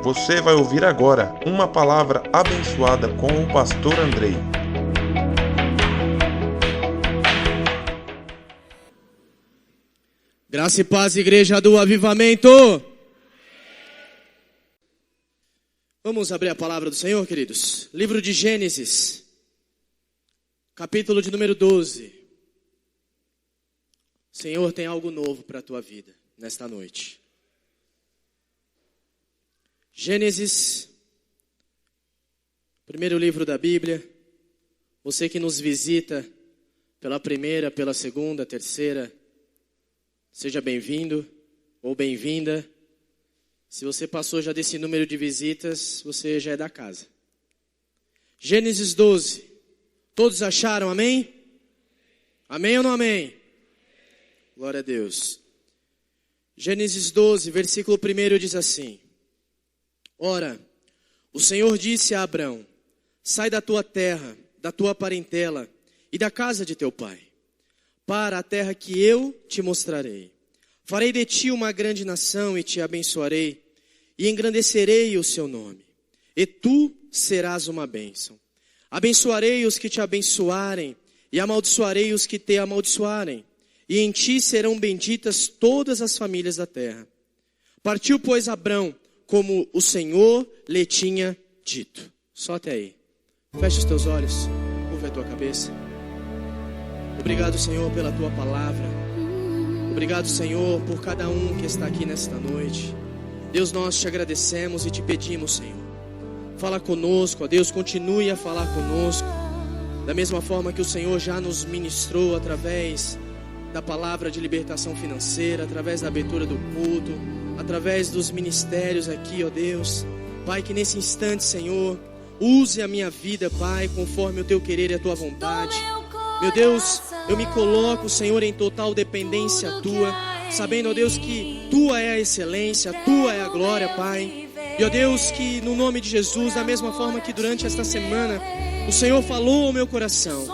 Você vai ouvir agora uma palavra abençoada com o pastor Andrei. Graça e paz, igreja do Avivamento. Vamos abrir a palavra do Senhor, queridos. Livro de Gênesis, capítulo de número 12. O Senhor tem algo novo para a tua vida nesta noite. Gênesis, primeiro livro da Bíblia. Você que nos visita pela primeira, pela segunda, terceira, seja bem-vindo ou bem-vinda. Se você passou já desse número de visitas, você já é da casa. Gênesis 12. Todos acharam, amém? Amém ou não amém? Glória a Deus. Gênesis 12, versículo 1 diz assim: Ora, o Senhor disse a Abrão: sai da tua terra, da tua parentela e da casa de teu pai, para a terra que eu te mostrarei. Farei de ti uma grande nação e te abençoarei, e engrandecerei o seu nome, e tu serás uma bênção. Abençoarei os que te abençoarem, e amaldiçoarei os que te amaldiçoarem, e em ti serão benditas todas as famílias da terra. Partiu, pois, Abrão, como o Senhor lhe tinha dito. Só até aí. Feche os teus olhos, curva a tua cabeça. Obrigado, Senhor, pela tua palavra. Obrigado, Senhor, por cada um que está aqui nesta noite. Deus, nós te agradecemos e te pedimos, Senhor, fala conosco, ó Deus, continue a falar conosco, da mesma forma que o Senhor já nos ministrou através da palavra de libertação financeira, através da abertura do culto, através dos ministérios aqui, ó Deus. Pai, que nesse instante, Senhor, use a minha vida, Pai, conforme o teu querer e a tua vontade. Meu Deus, eu me coloco, Senhor, em total dependência tua, sabendo, ó Deus, que tua é a excelência, tua é a glória, Pai. E, ó Deus, que no nome de Jesus, da mesma forma que durante esta semana o Senhor falou ao meu coração,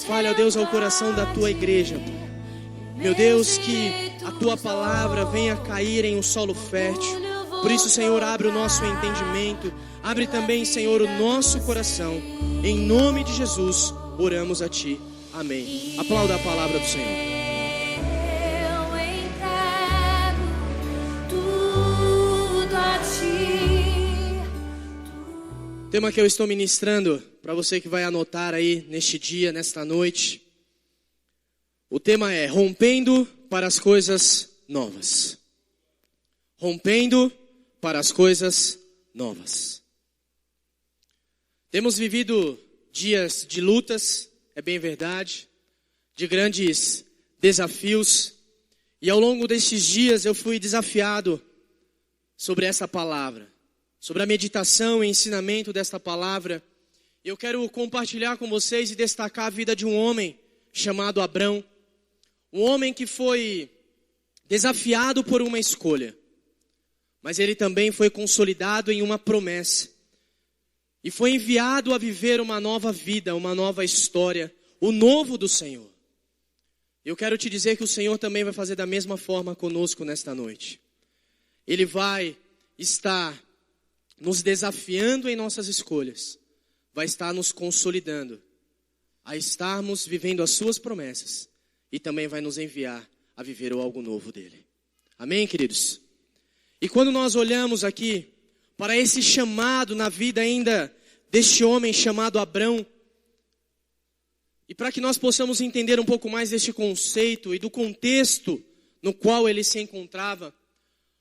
fale, ó Deus, ao coração da tua igreja, Pai. Meu Deus, que a tua palavra venha cair em um solo fértil. Por isso, Senhor, abre o nosso entendimento, abre também, Senhor, o nosso coração. Em nome de Jesus, oramos a ti. Amém. Aplauda a palavra do Senhor. Eu entrego tudo a ti. O tema que eu estou ministrando, para você que vai anotar aí neste dia, nesta noite, o tema é rompendo para as coisas novas. Rompendo para as coisas novas. Temos vivido dias de lutas, é bem verdade, de grandes desafios. E ao longo destes dias eu fui desafiado sobre essa palavra, sobre a meditação e ensinamento desta palavra. Eu quero compartilhar com vocês e destacar a vida de um homem chamado Abrão. Um homem que foi desafiado por uma escolha, mas ele também foi consolidado em uma promessa. E foi enviado a viver uma nova vida, uma nova história, o novo do Senhor. Eu quero te dizer que o Senhor também vai fazer da mesma forma conosco nesta noite. Ele vai estar nos desafiando em nossas escolhas, vai estar nos consolidando a estarmos vivendo as suas promessas. E também vai nos enviar a viver algo novo dele. Amém, queridos? E quando nós olhamos aqui para esse chamado na vida ainda deste homem chamado Abrão, e para que nós possamos entender um pouco mais deste conceito e do contexto no qual ele se encontrava,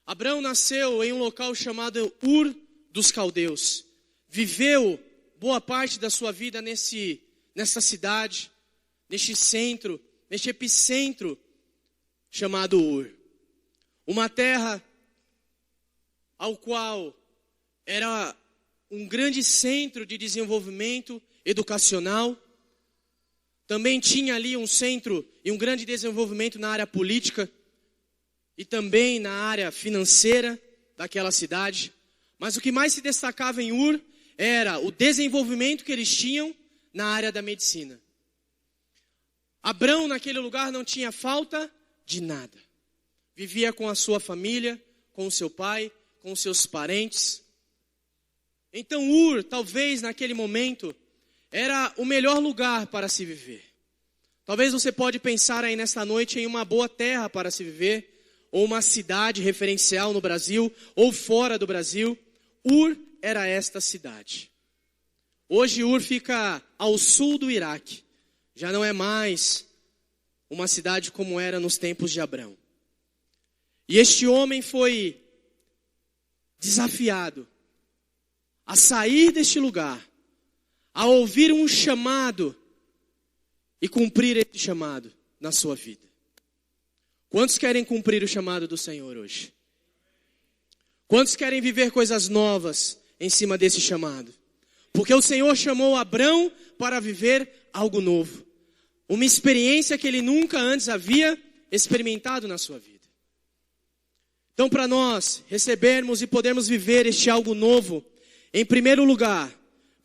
Abrão nasceu em um local chamado Ur dos Caldeus. Viveu boa parte da sua vida nessa cidade, neste centro, neste epicentro chamado Ur. Uma terra ao qual era um grande centro de desenvolvimento educacional. Também tinha ali um centro e um grande desenvolvimento na área política e também na área financeira daquela cidade. Mas o que mais se destacava em Ur era o desenvolvimento que eles tinham na área da medicina. Abrão naquele lugar não tinha falta de nada. Vivia com a sua família, com o seu pai, com os seus parentes. Então Ur, talvez naquele momento, era o melhor lugar para se viver. Talvez você pode pensar aí nesta noite em uma boa terra para se viver, ou uma cidade referencial no Brasil, ou fora do Brasil. Ur era esta cidade. Hoje Ur fica ao sul do Iraque. Já não é mais uma cidade como era nos tempos de Abrão. E este homem foi desafiado a sair deste lugar, a ouvir um chamado e cumprir esse chamado na sua vida. Quantos querem cumprir o chamado do Senhor hoje? Quantos querem viver coisas novas em cima desse chamado? Porque o Senhor chamou Abrão para viver algo novo. Uma experiência que ele nunca antes havia experimentado na sua vida. Então, para nós recebermos e podermos viver este algo novo, em primeiro lugar,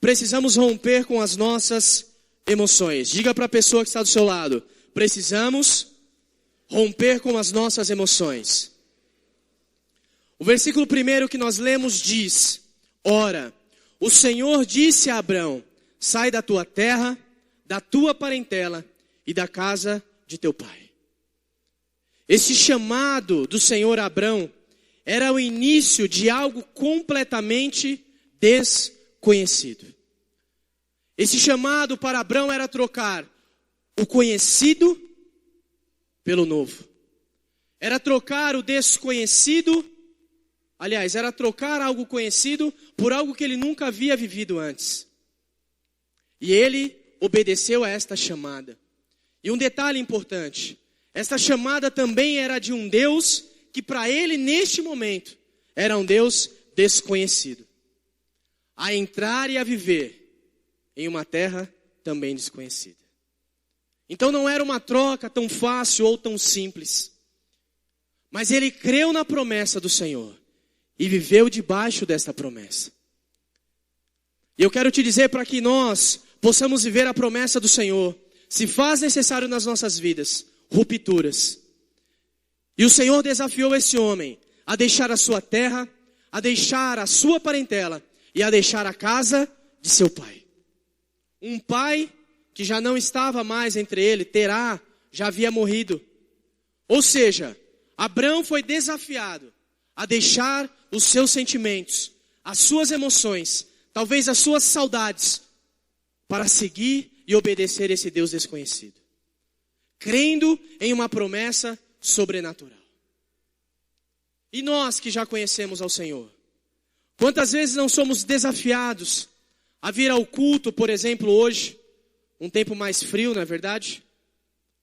precisamos romper com as nossas emoções. Diga para a pessoa que está do seu lado: precisamos romper com as nossas emoções. O versículo 1 que nós lemos diz: ora, o Senhor disse a Abrão: sai da tua terra, da tua parentela e da casa de teu pai. Esse chamado do Senhor a Abrão era o início de algo completamente desconhecido. Esse chamado para Abrão era trocar o conhecido pelo novo. Era trocar o desconhecido, aliás, era trocar algo conhecido por algo que ele nunca havia vivido antes. E ele obedeceu a esta chamada. E um detalhe importante: esta chamada também era de um Deus que para ele neste momento era um Deus desconhecido. A entrar e a viver em uma terra também desconhecida. Então não era uma troca tão fácil ou tão simples. Mas ele creu na promessa do Senhor e viveu debaixo desta promessa. E eu quero te dizer, para que nós possamos viver a promessa do Senhor, se faz necessário nas nossas vidas rupturas. E o Senhor desafiou esse homem a deixar a sua terra, a deixar a sua parentela e a deixar a casa de seu pai. Um pai que já não estava mais entre ele, Terá, já havia morrido. Ou seja, Abrão foi desafiado a deixar os seus sentimentos, as suas emoções, talvez as suas saudades, para seguir e obedecer esse Deus desconhecido, crendo em uma promessa sobrenatural. E nós que já conhecemos ao Senhor, quantas vezes não somos desafiados a vir ao culto, por exemplo, hoje, um tempo mais frio, não é verdade?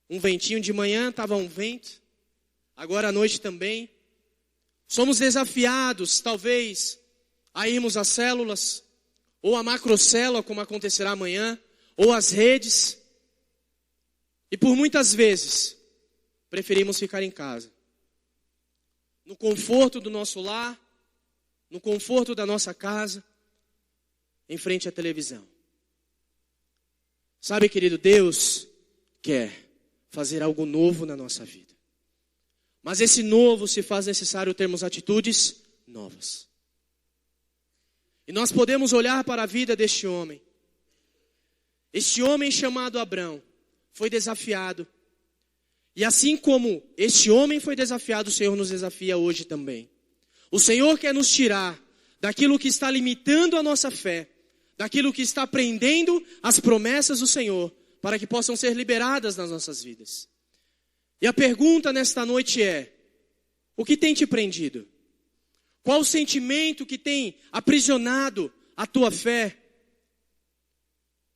Um ventinho de manhã, estava um vento, agora à noite também. Somos desafiados, talvez, a irmos às células, ou a macrocélula, como acontecerá amanhã, ou às redes. E por muitas vezes, preferimos ficar em casa, no conforto do nosso lar, no conforto da nossa casa, em frente à televisão. Sabe, querido, Deus quer fazer algo novo na nossa vida. Mas esse novo se faz necessário termos atitudes novas. E nós podemos olhar para a vida deste homem. Este homem chamado Abrão foi desafiado. E assim como este homem foi desafiado, o Senhor nos desafia hoje também. O Senhor quer nos tirar daquilo que está limitando a nossa fé, daquilo que está prendendo as promessas do Senhor, para que possam ser liberadas nas nossas vidas. E a pergunta nesta noite é: o que tem te prendido? Qual o sentimento que tem aprisionado a tua fé?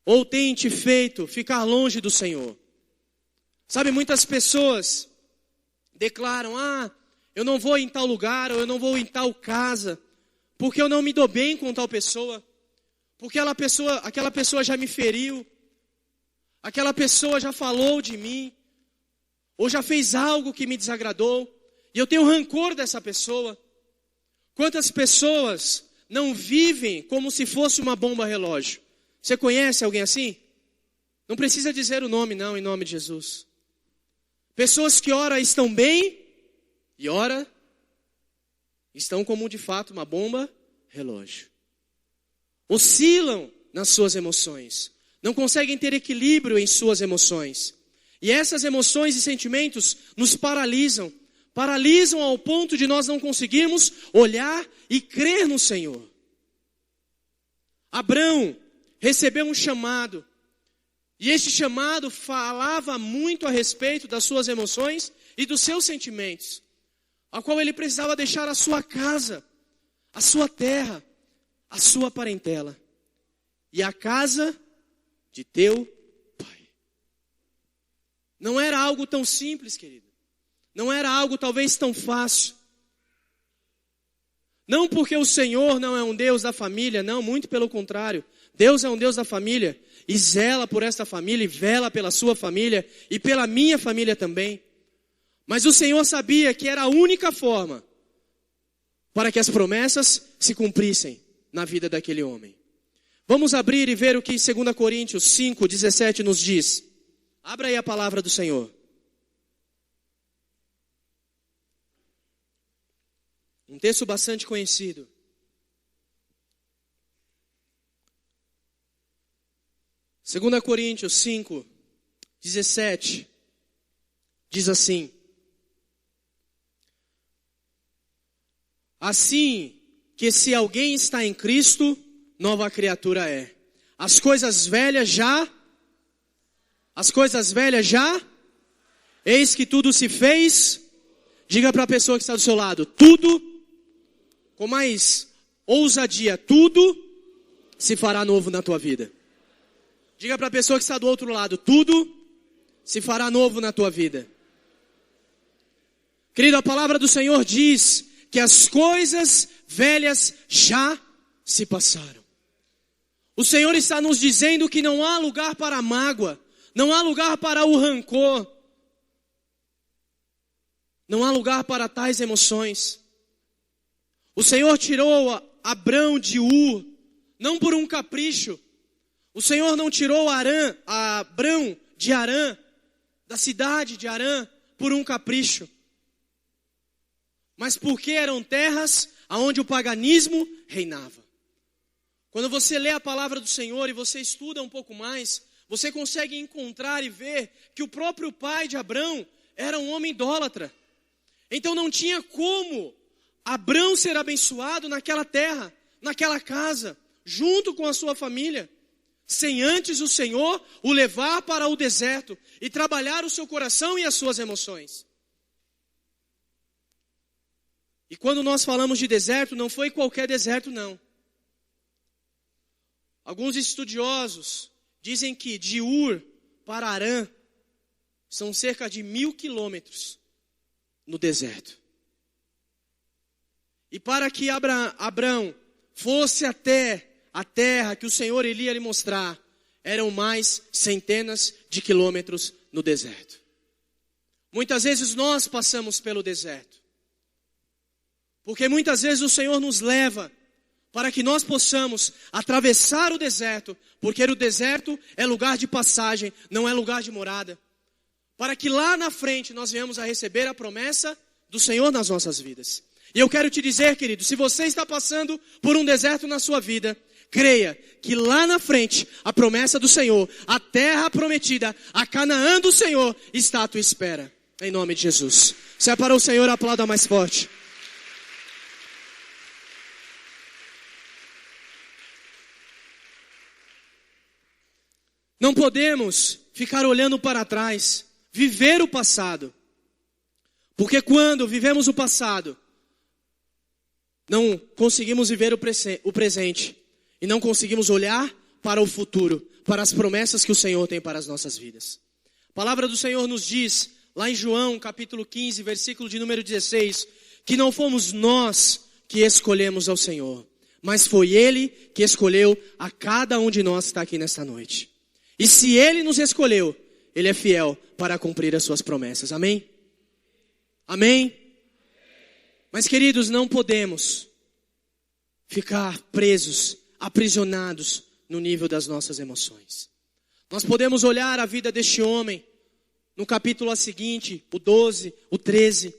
Ou tem te feito ficar longe do Senhor? Sabe, muitas pessoas declaram: eu não vou em tal lugar, ou eu não vou em tal casa, porque eu não me dou bem com tal pessoa, porque aquela pessoa já me feriu, aquela pessoa já falou de mim, ou já fez algo que me desagradou, e eu tenho rancor dessa pessoa. Quantas pessoas não vivem como se fosse uma bomba relógio? Você conhece alguém assim? Não precisa dizer o nome não, em nome de Jesus. Pessoas que ora estão bem, e ora estão como de fato uma bomba relógio. oscilam nas suas emoções, não conseguem ter equilíbrio em suas emoções. E essas emoções e sentimentos nos paralisam ao ponto de nós não conseguirmos olhar e crer no Senhor. Abrão recebeu um chamado, e este chamado falava muito a respeito das suas emoções e dos seus sentimentos, a qual ele precisava deixar a sua casa, a sua terra, a sua parentela e a casa de teu pai. Não era algo tão simples, querido. Não era algo talvez tão fácil. Não porque o Senhor não é um Deus da família, não, muito pelo contrário. Deus é um Deus da família e zela por esta família e vela pela sua família e pela minha família também. Mas o Senhor sabia que era a única forma para que as promessas se cumprissem na vida daquele homem. Vamos abrir e ver o que 2 Coríntios 5:17 nos diz. Abra aí a palavra do Senhor. Um texto bastante conhecido. 2 Coríntios 5:17 diz assim: assim que se alguém está em Cristo, nova criatura é. As coisas velhas já, eis que tudo se fez. Diga para a pessoa que está do seu lado, tudo, com mais ousadia, tudo se fará novo na tua vida. Diga para a pessoa que está do outro lado, tudo se fará novo na tua vida. Querido, a palavra do Senhor diz que as coisas velhas já se passaram. O Senhor está nos dizendo que não há lugar para a mágoa, não há lugar para o rancor, não há lugar para tais emoções. O Senhor tirou Abrão de Ur, não por um capricho. O Senhor não tirou Abrão de Harã, da cidade de Harã, por um capricho. Mas porque eram terras onde o paganismo reinava. Quando você lê a palavra do Senhor e você estuda um pouco mais, você consegue encontrar e ver que o próprio pai de Abrão era um homem idólatra. Então não tinha como Abrão ser abençoado naquela terra, naquela casa, junto com a sua família, sem antes o Senhor o levar para o deserto e trabalhar o seu coração e as suas emoções. E quando nós falamos de deserto, não foi qualquer deserto, não. Alguns estudiosos dizem que de Ur para Harã são cerca de 1.000 quilômetros no deserto. E para que Abrão fosse até a terra que o Senhor iria lhe mostrar, eram mais centenas de quilômetros no deserto. Muitas vezes nós passamos pelo deserto. Porque muitas vezes o Senhor nos leva para que nós possamos atravessar o deserto, porque o deserto é lugar de passagem, não é lugar de morada. Para que lá na frente nós venhamos a receber a promessa do Senhor nas nossas vidas. E eu quero te dizer, querido, se você está passando por um deserto na sua vida, creia que lá na frente a promessa do Senhor, a terra prometida, a Canaã do Senhor está à tua espera. Em nome de Jesus. Se é para o Senhor, aplauda mais forte. Não podemos ficar olhando para trás, viver o passado. Porque quando vivemos o passado, não conseguimos viver o presente. E não conseguimos olhar para o futuro, para as promessas que o Senhor tem para as nossas vidas. A palavra do Senhor nos diz, lá em João, capítulo 15, versículo de número 16, que não fomos nós que escolhemos ao Senhor, mas foi Ele que escolheu a cada um de nós que está aqui nesta noite. E se Ele nos escolheu, Ele é fiel para cumprir as suas promessas. Amém? Amém? Mas, queridos, não podemos ficar presos, aprisionados no nível das nossas emoções. Nós podemos olhar a vida deste homem, no capítulo seguinte, o 12, o 13.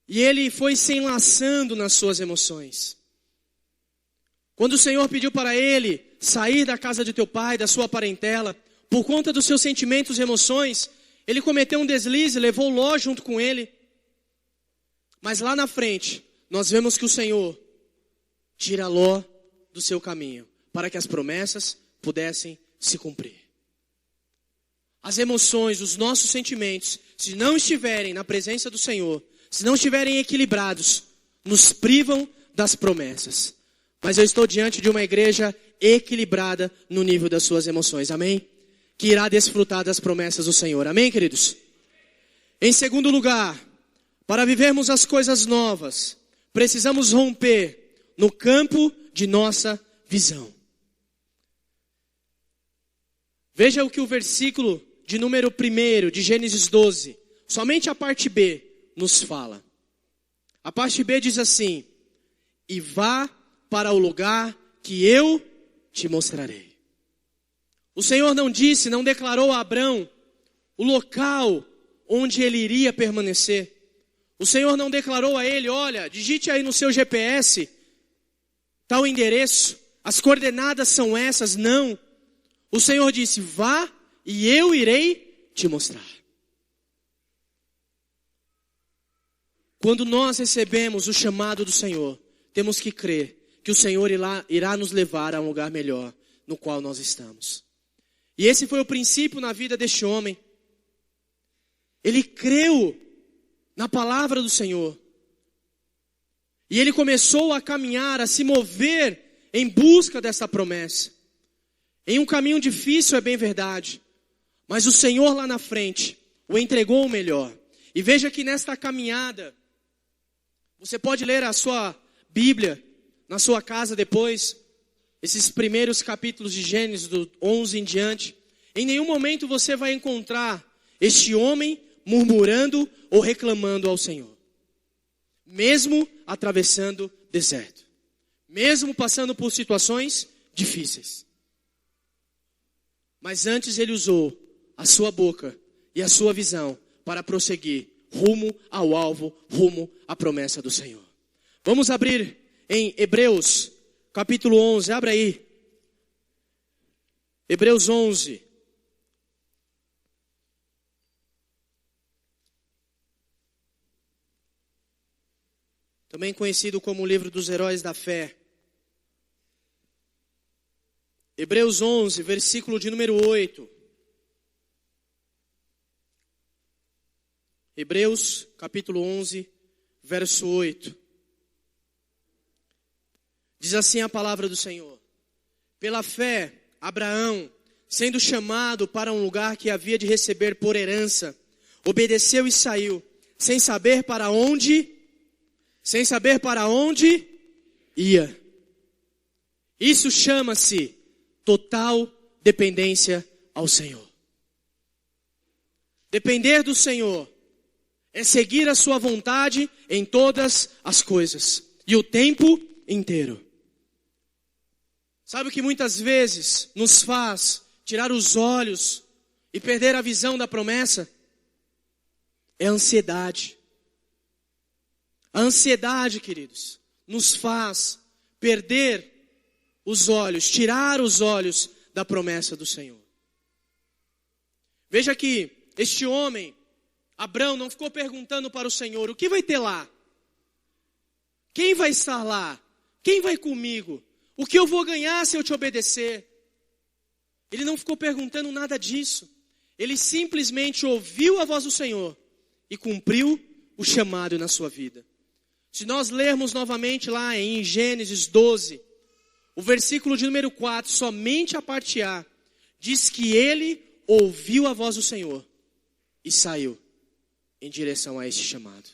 E ele foi se enlaçando nas suas emoções. Quando o Senhor pediu para ele sair da casa de teu pai, da sua parentela, por conta dos seus sentimentos e emoções, ele cometeu um deslize, levou Ló junto com ele. Mas lá na frente, nós vemos que o Senhor tira Ló do seu caminho, para que as promessas pudessem se cumprir. As emoções, os nossos sentimentos, se não estiverem na presença do Senhor, se não estiverem equilibrados, nos privam das promessas. Mas eu estou diante de uma igreja equilibrada no nível das suas emoções, amém? Que irá desfrutar das promessas do Senhor, amém, queridos? Em segundo lugar, para vivermos as coisas novas, precisamos romper no campo de nossa visão. Veja o que o versículo de número 1 de Gênesis 12, somente a parte B, nos fala. A parte B diz assim: e vá para o lugar que eu te mostrarei. O Senhor não disse, não declarou a Abrão o local onde ele iria permanecer. O Senhor não declarou a ele: olha, digite aí no seu GPS tal endereço, as coordenadas são essas. Não. O Senhor disse: vá e eu irei te mostrar. Quando nós recebemos o chamado do Senhor, temos que crer que o Senhor irá nos levar a um lugar melhor no qual nós estamos. E esse foi o princípio na vida deste homem. Ele creu na palavra do Senhor. E ele começou a caminhar, a se mover em busca dessa promessa. Em um caminho difícil, é bem verdade. Mas o Senhor lá na frente o entregou o melhor. E veja que nesta caminhada, você pode ler a sua Bíblia na sua casa depois, esses primeiros capítulos de Gênesis, do 11 em diante. Em nenhum momento você vai encontrar este homem murmurando ou reclamando ao Senhor. Mesmo atravessando deserto. Mesmo passando por situações difíceis. Mas antes ele usou a sua boca e a sua visão para prosseguir rumo ao alvo, rumo à promessa do Senhor. Vamos abrir em Hebreus, capítulo 11, abra aí. Hebreus 11. Também conhecido como o livro dos heróis da fé. Hebreus 11, versículo de número 8. Hebreus, capítulo 11, verso 8. Diz assim a palavra do Senhor: pela fé, Abraão, sendo chamado para um lugar que havia de receber por herança, obedeceu e saiu, sem saber para onde ia. Isso chama-se total dependência ao Senhor. Depender do Senhor é seguir a sua vontade em todas as coisas e o tempo inteiro. Sabe o que muitas vezes nos faz tirar os olhos e perder a visão da promessa? É a ansiedade. A ansiedade, queridos, nos faz perder os olhos, tirar os olhos da promessa do Senhor. Veja que este homem, Abrão, não ficou perguntando para o Senhor: o que vai ter lá? Quem vai estar lá? Quem vai comigo? O que eu vou ganhar se eu te obedecer? Ele não ficou perguntando nada disso. Ele simplesmente ouviu a voz do Senhor e cumpriu o chamado na sua vida. Se nós lermos novamente lá em Gênesis 12, o versículo de número 4, somente a parte A, diz que ele ouviu a voz do Senhor e saiu em direção a este chamado.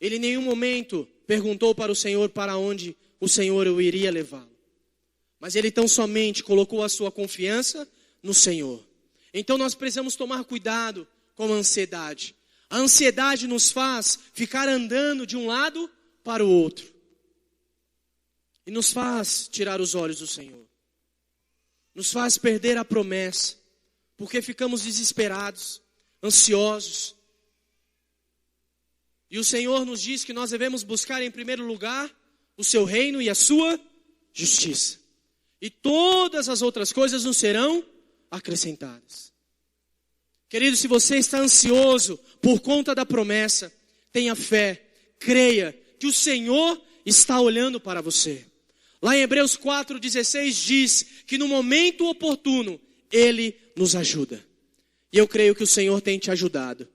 Ele em nenhum momento perguntou para o Senhor para onde o Senhor o iria levá-lo. Mas ele tão somente colocou a sua confiança no Senhor. Então nós precisamos tomar cuidado com a ansiedade. A ansiedade nos faz ficar andando de um lado para o outro. E nos faz tirar os olhos do Senhor. Nos faz perder a promessa. Porque ficamos desesperados, ansiosos. E o Senhor nos diz que nós devemos buscar em primeiro lugar o seu reino e a sua justiça. E todas as outras coisas nos serão acrescentadas. Querido, se você está ansioso por conta da promessa, tenha fé, creia que o Senhor está olhando para você. Lá em Hebreus 4,16 diz que no momento oportuno, Ele nos ajuda. E eu creio que o Senhor tem te ajudado.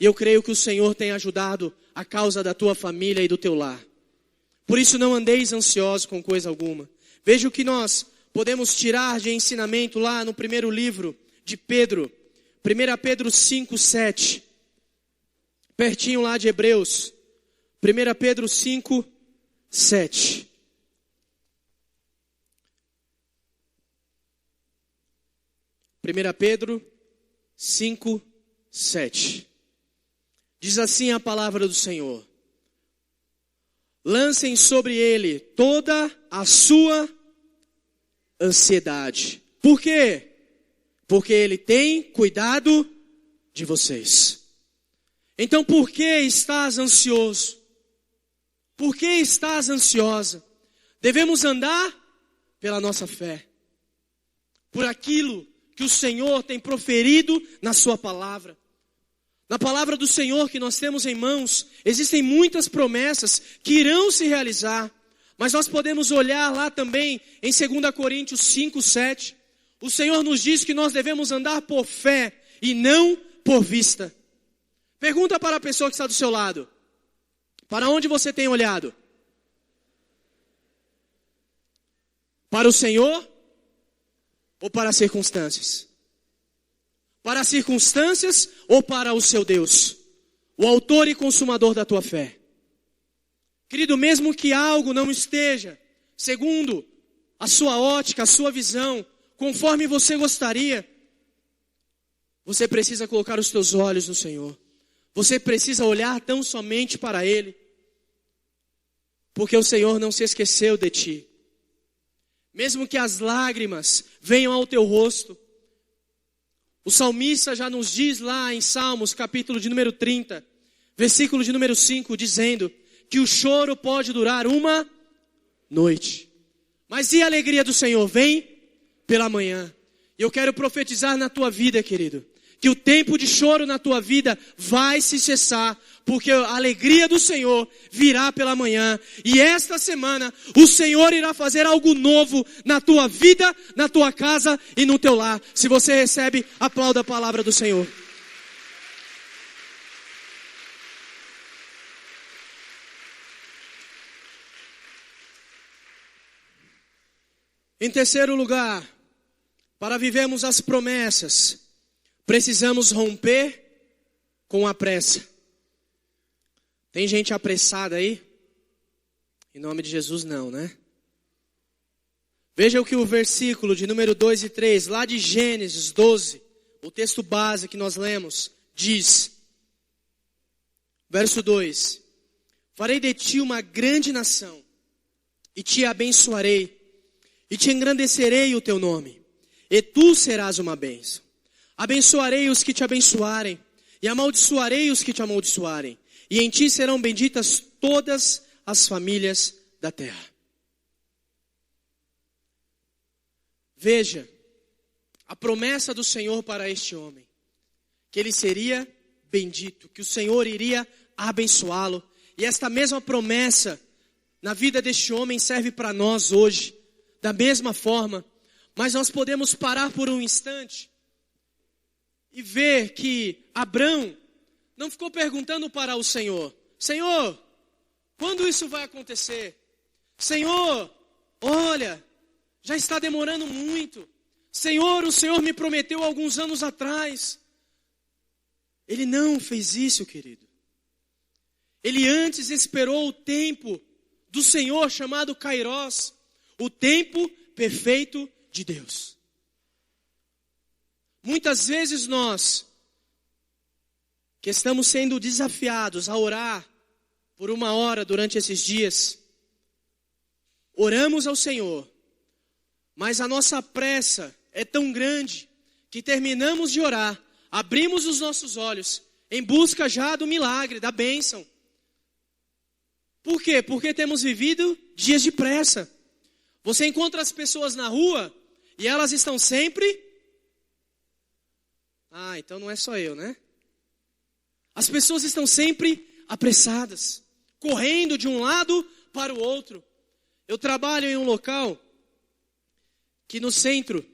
E eu creio que o Senhor tem ajudado a causa da tua família e do teu lar. Por isso não andeis ansiosos com coisa alguma. Veja o que nós podemos tirar de ensinamento lá no primeiro livro de Pedro. 1 Pedro 5,7. Pertinho lá de Hebreus. 1 Pedro 5,7. Pedro 5,7. Diz assim a palavra do Senhor: lancem sobre ele toda a sua ansiedade. Por quê? Porque ele tem cuidado de vocês. Então por que estás ansioso? Por que estás ansiosa? Devemos andar pela nossa fé, por aquilo que o Senhor tem proferido na sua palavra. Na palavra do Senhor que nós temos em mãos, existem muitas promessas que irão se realizar. Mas nós podemos olhar lá também em 2 Coríntios 5,7. O Senhor nos diz que nós devemos andar por fé e não por vista. Pergunta para a pessoa que está do seu lado: para onde você tem olhado? Para o Senhor ou para as circunstâncias? Para as circunstâncias ou para o seu Deus, o autor e consumador da tua fé? Querido, mesmo que algo não esteja segundo a sua ótica, a sua visão, conforme você gostaria, você precisa colocar os teus olhos no Senhor. Você precisa olhar tão somente para Ele, porque o Senhor não se esqueceu de ti. Mesmo que as lágrimas venham ao teu rosto, o salmista já nos diz lá em Salmos, capítulo de número 30, versículo de número 5, dizendo que o choro pode durar uma noite, mas e a alegria do Senhor vem pela manhã. E eu quero profetizar na tua vida, querido, que o tempo de choro na tua vida vai se cessar, porque a alegria do Senhor virá pela manhã. E esta semana o Senhor irá fazer algo novo na tua vida, na tua casa e no teu lar. Se você recebe, aplauda a palavra do Senhor. Em terceiro lugar, para vivermos as promessas, precisamos romper com a pressa. Tem gente apressada aí? Em nome de Jesus não, né? Veja o que o versículo de número 2 e 3, lá de Gênesis 12, o texto base que nós lemos, diz. Verso 2: farei de ti uma grande nação, e te abençoarei, e te engrandecerei o teu nome, e tu serás uma bênção. Abençoarei os que te abençoarem, e amaldiçoarei os que te amaldiçoarem, e em ti serão benditas todas as famílias da terra. Veja, a promessa do Senhor para este homem, que ele seria bendito, que o Senhor iria abençoá-lo, e esta mesma promessa na vida deste homem serve para nós hoje, da mesma forma. Mas nós podemos parar por um instante e ver que Abrão não ficou perguntando para o Senhor: Senhor, quando isso vai acontecer? Senhor, olha, já está demorando muito. Senhor, o Senhor me prometeu alguns anos atrás. Ele não fez isso, querido. Ele antes esperou o tempo do Senhor chamado Kairós, o tempo perfeito de Deus. Muitas vezes nós, que estamos sendo desafiados a orar por 1 hora durante esses dias, oramos ao Senhor, mas a nossa pressa é tão grande que terminamos de orar, abrimos os nossos olhos em busca já do milagre, da bênção. Por quê? Porque temos vivido dias de pressa. Você encontra as pessoas na rua e elas estão sempre... Ah, então não é só eu, né? As pessoas estão sempre apressadas, correndo de um lado para o outro. Eu trabalho em um local que no centro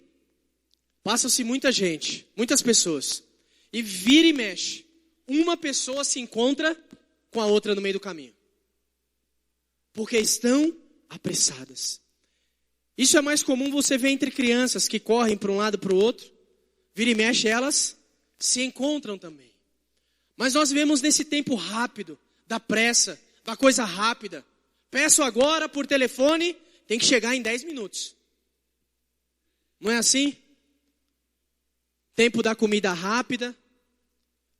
passa-se muita gente, muitas pessoas. E vira e mexe, uma pessoa se encontra com a outra no meio do caminho. Porque estão apressadas. Isso é mais comum você ver entre crianças que correm para um lado para o outro. Vira e mexe, elas se encontram também. Mas nós vivemos nesse tempo rápido, da pressa, da coisa rápida. Peço agora por telefone, tem que chegar em 10 minutos. Não é assim? Tempo da comida rápida,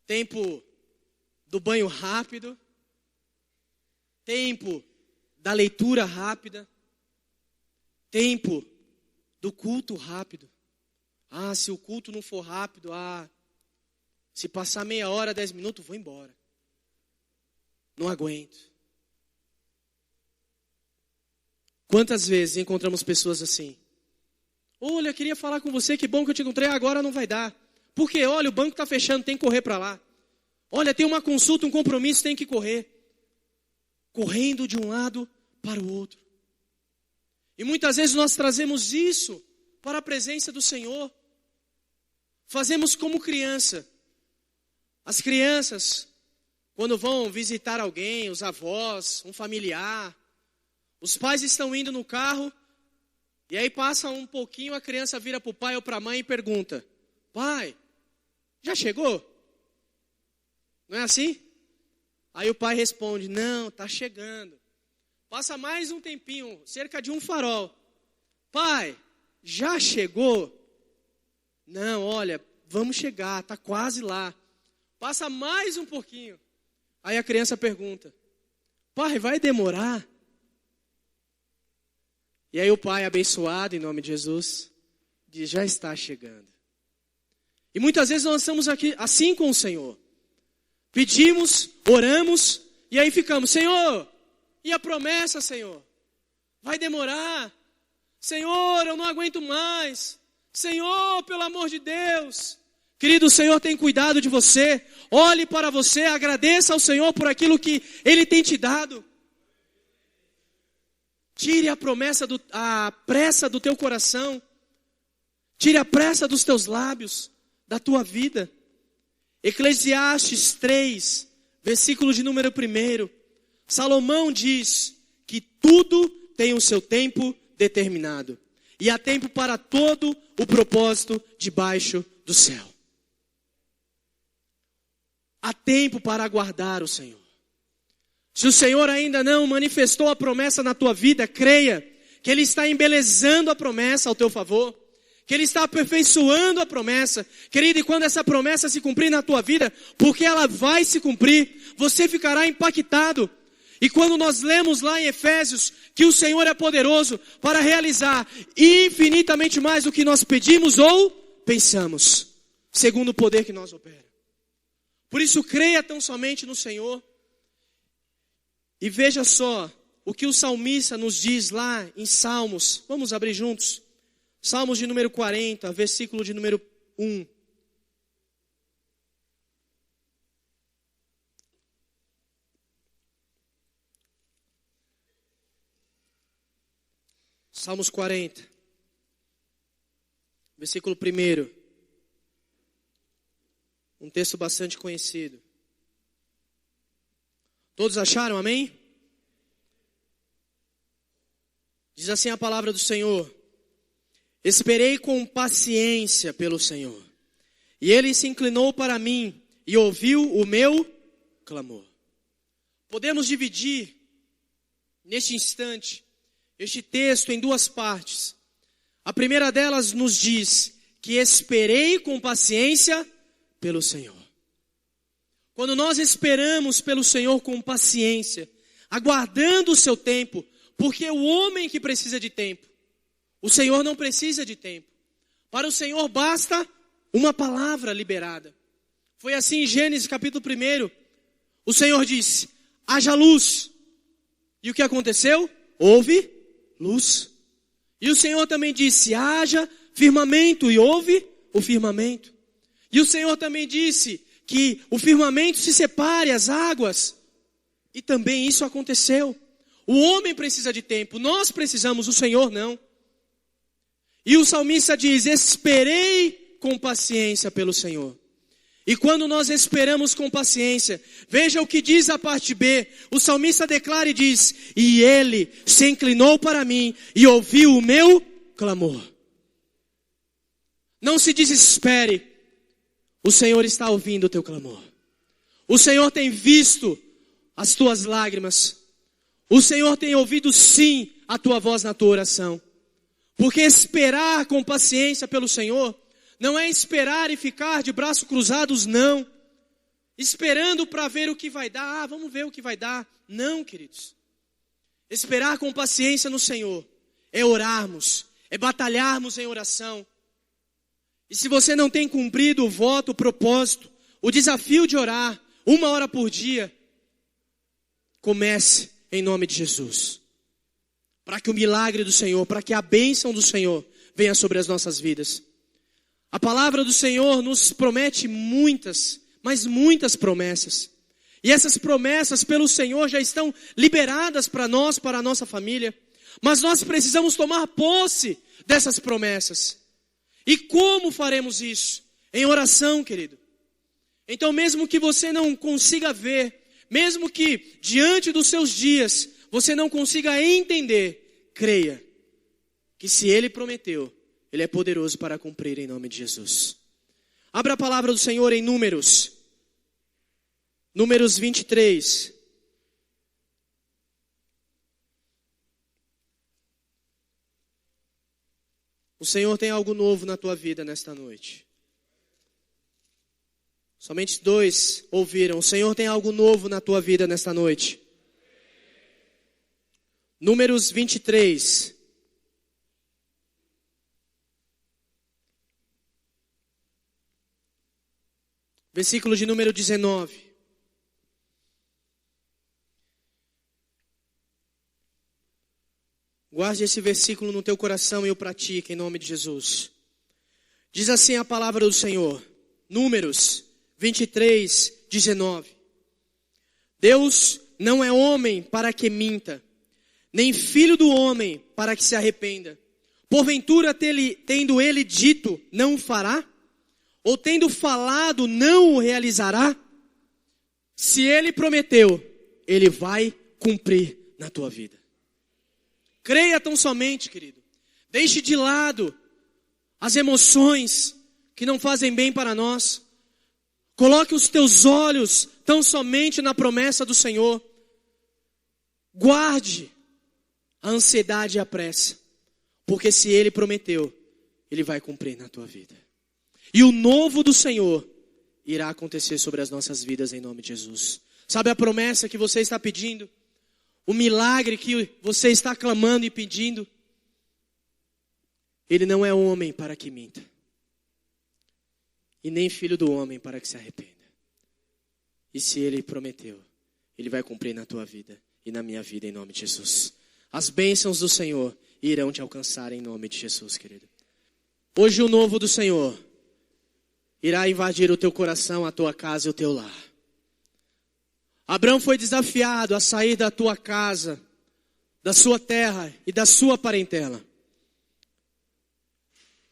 tempo do banho rápido, tempo da leitura rápida, tempo do culto rápido. Ah, se o culto não for rápido, se passar meia hora, 10 minutos, vou embora. Não aguento. Quantas vezes encontramos pessoas assim? Olha, queria falar com você, que bom que eu te encontrei, agora não vai dar. Porque, olha, o banco está fechando, tem que correr para lá. Olha, tem uma consulta, um compromisso, tem que correr. Correndo de um lado para o outro. E muitas vezes nós trazemos isso para a presença do Senhor. Fazemos como criança. As crianças, quando vão visitar alguém, os avós, um familiar, os pais estão indo no carro, e aí passa um pouquinho, a criança vira para o pai ou para a mãe e pergunta: pai, já chegou? Não é assim? Aí o pai responde: não, está chegando. Passa mais um tempinho, cerca de um farol. Pai, já chegou? Não, olha, vamos chegar, está quase lá. Passa mais um pouquinho. Aí a criança pergunta: pai, vai demorar? E aí o pai, abençoado em nome de Jesus, diz: já está chegando. E muitas vezes nós estamos aqui assim com o Senhor. Pedimos, oramos, e aí ficamos: Senhor, e a promessa, Senhor? Vai demorar? Senhor, eu não aguento mais. Senhor, pelo amor de Deus. Querido, o Senhor tem cuidado de você. Olhe para você, agradeça ao Senhor por aquilo que Ele tem te dado. Tire a pressa do teu coração. Tire a pressa dos teus lábios, da tua vida. Eclesiastes 3, versículo de número 1. Salomão diz que tudo tem o seu tempo determinado. E há tempo para todo o propósito debaixo do céu. Há tempo para aguardar o Senhor. Se o Senhor ainda não manifestou a promessa na tua vida, creia que Ele está embelezando a promessa ao teu favor, que Ele está aperfeiçoando a promessa. Querido, e quando essa promessa se cumprir na tua vida, porque ela vai se cumprir, você ficará impactado. E quando nós lemos lá em Efésios que o Senhor é poderoso para realizar infinitamente mais do que nós pedimos ou pensamos, segundo o poder que nós opera. Por isso, creia tão somente no Senhor. E veja só o que o salmista nos diz lá em Salmos. Vamos abrir juntos. Salmos de número 40, versículo de número 1. Salmos 40, versículo 1. Um texto bastante conhecido. Todos acharam, amém? Diz assim a palavra do Senhor: esperei com paciência pelo Senhor, e Ele se inclinou para mim e ouviu o meu clamor. Podemos dividir neste instante este texto em duas partes. A primeira delas nos diz que esperei com paciência pelo Senhor. Quando nós esperamos pelo Senhor com paciência, aguardando o seu tempo, porque o homem que precisa de tempo, o Senhor não precisa de tempo. Para o Senhor basta uma palavra liberada. Foi assim em Gênesis capítulo 1. O Senhor disse: haja luz. E o que aconteceu? Houve luz. E o Senhor também disse, haja firmamento, e houve o firmamento. E o Senhor também disse que o firmamento se separe as águas. E também isso aconteceu. O homem precisa de tempo, nós precisamos, o Senhor não. E o salmista diz, esperei com paciência pelo Senhor. E quando nós esperamos com paciência, veja o que diz a parte B. O salmista declara e diz, e ele se inclinou para mim e ouviu o meu clamor. Não se desespere, o Senhor está ouvindo o teu clamor. O Senhor tem visto as tuas lágrimas. O Senhor tem ouvido sim a tua voz na tua oração. Porque esperar com paciência pelo Senhor não é esperar e ficar de braços cruzados, não. Esperando para ver o que vai dar. Vamos ver o que vai dar. Não, queridos. Esperar com paciência no Senhor é orarmos, é batalharmos em oração. E se você não tem cumprido o voto, o propósito, o desafio de orar 1 hora por dia, comece em nome de Jesus. Para que o milagre do Senhor, para que a bênção do Senhor venha sobre as nossas vidas. A palavra do Senhor nos promete muitas, mas muitas promessas. E essas promessas pelo Senhor já estão liberadas para nós, para a nossa família. Mas nós precisamos tomar posse dessas promessas. E como faremos isso? Em oração, querido. Então mesmo que você não consiga ver, mesmo que diante dos seus dias você não consiga entender, creia que se Ele prometeu, Ele é poderoso para cumprir em nome de Jesus. Abra a palavra do Senhor em Números. Números 23. O Senhor tem algo novo na tua vida nesta noite. Somente 2 ouviram. O Senhor tem algo novo na tua vida nesta noite. Números 23. Versículo de número 19. Guarde esse versículo no teu coração e o pratique em nome de Jesus. Diz assim a palavra do Senhor. Números 23, 19. Deus não é homem para que minta, nem filho do homem para que se arrependa. Porventura, tendo ele dito, não o fará? Ou tendo falado, não o realizará? Se ele prometeu, ele vai cumprir na tua vida. Creia tão somente, querido. Deixe de lado as emoções que não fazem bem para nós. Coloque os teus olhos tão somente na promessa do Senhor. Guarde a ansiedade e a pressa. Porque se Ele prometeu, Ele vai cumprir na tua vida. E o novo do Senhor irá acontecer sobre as nossas vidas em nome de Jesus. Sabe a promessa que você está pedindo? O milagre que você está clamando e pedindo? Ele não é homem para que minta. E nem filho do homem para que se arrependa. E se Ele prometeu, Ele vai cumprir na tua vida e na minha vida em nome de Jesus. As bênçãos do Senhor irão te alcançar em nome de Jesus, querido. Hoje o novo do Senhor irá invadir o teu coração, a tua casa e o teu lar. Abraão foi desafiado a sair da tua casa, da sua terra e da sua parentela.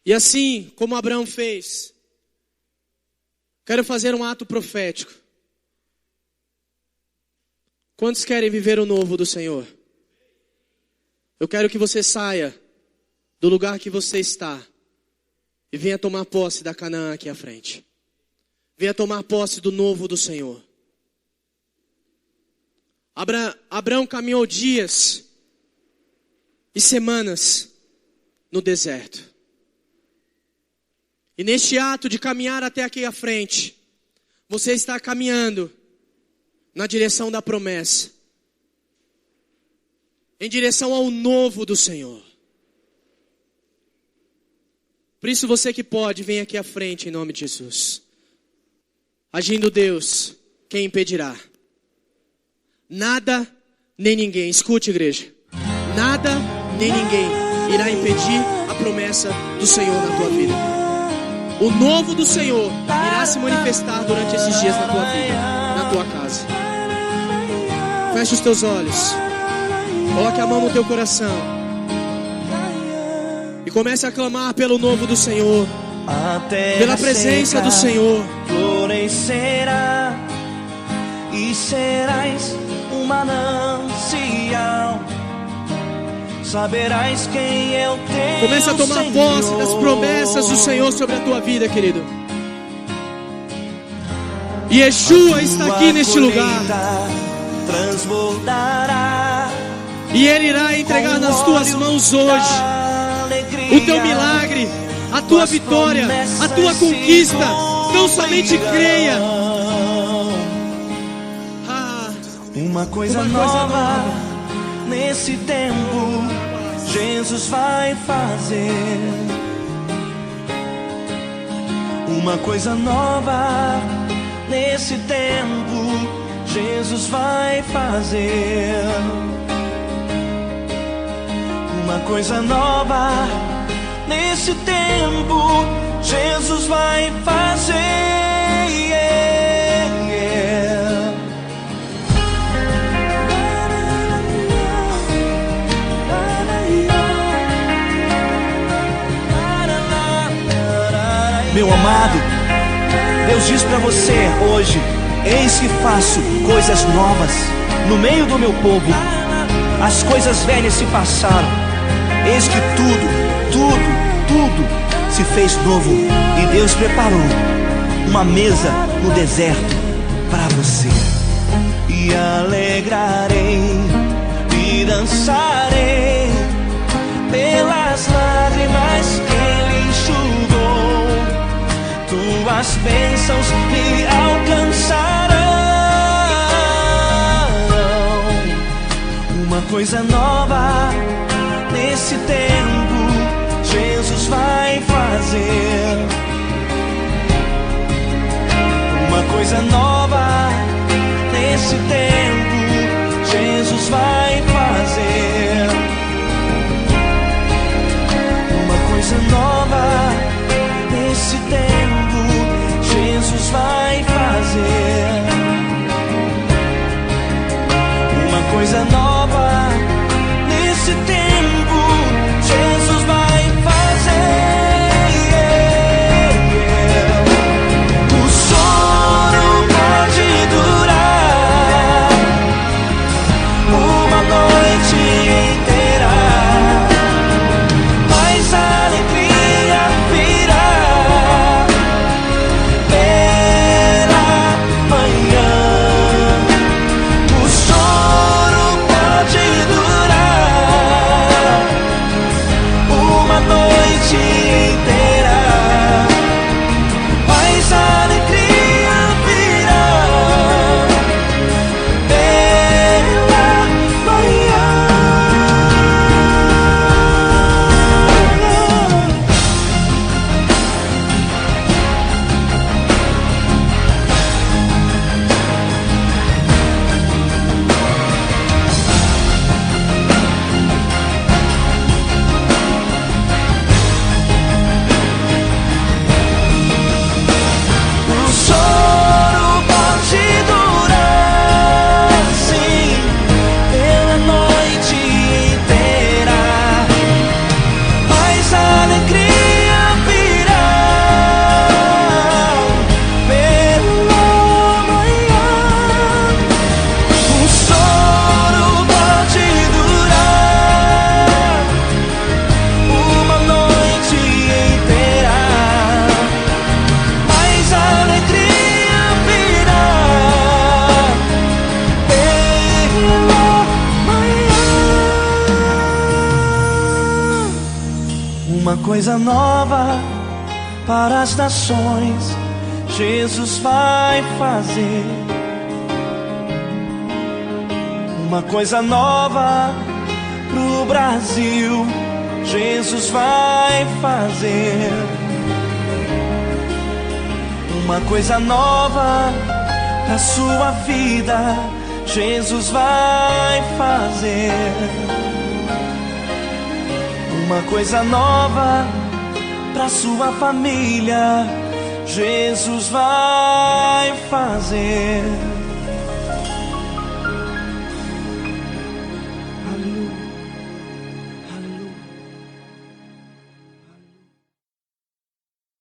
E assim como Abraão fez, quero fazer um ato profético. Quantos querem viver o novo do Senhor? Eu quero que você saia do lugar que você está e venha tomar posse da Canaã aqui à frente. Venha tomar posse do novo do Senhor. Abraão caminhou dias e semanas no deserto. E neste ato de caminhar até aqui à frente, você está caminhando na direção da promessa. Em direção ao novo do Senhor. Por isso você que pode, vem aqui à frente em nome de Jesus. Agindo Deus, quem impedirá? Nada nem ninguém. Escute, igreja. Nada nem ninguém irá impedir a promessa do Senhor na tua vida. O novo do Senhor irá se manifestar durante esses dias na tua vida, na tua casa. Feche os teus olhos, coloque a mão no teu coração e comece a clamar pelo novo do Senhor, pela presença do Senhor. Florescerá e serás um manancial. Saberás quem é o teu Comece a tomar Senhor. posse das promessas do Senhor sobre a tua vida, querido. Yeshua está aqui neste lugar. Transbordará. E Ele irá entregar nas tuas mãos hoje o teu milagre, a tua vitória, a tua conquista. Tão somente creia. Uma coisa nova nesse tempo Jesus vai fazer. Uma coisa nova nesse tempo Jesus vai fazer. Uma coisa nova nesse tempo Jesus vai fazer. Meu amado, Deus diz pra você hoje: eis que faço coisas novas no meio do meu povo. As coisas velhas se passaram, eis que tudo se fez novo. E Deus preparou uma mesa no deserto para você. E alegrarei e dançarei pelas lágrimas que Ele enxugou. Tuas bênçãos me alcançarão. Uma coisa nova nesse tempo Jesus vai fazer. Uma coisa nova nesse tempo Jesus vai fazer. Uma coisa nova nesse tempo Jesus vai fazer. Uma coisa nova nesse tempo Jesus vai fazer. O choro pode durar uma noite inteira, mas a alegria virá pela manhã. O choro pode durar uma noite inteira, mas a alegria virá pela manhã. O choro pode durar, sim, pela noite inteira, mas a alegria virá pela manhã. O choro pode durar uma noite inteira, mas a alegria virá pela manhã. Uma coisa nova para as nações Jesus vai fazer. Uma coisa nova pro Brasil Jesus vai fazer. Uma coisa nova pra sua vida Jesus vai fazer. uma coisa nova pra sua família. Jesus vai fazer. Aleluia.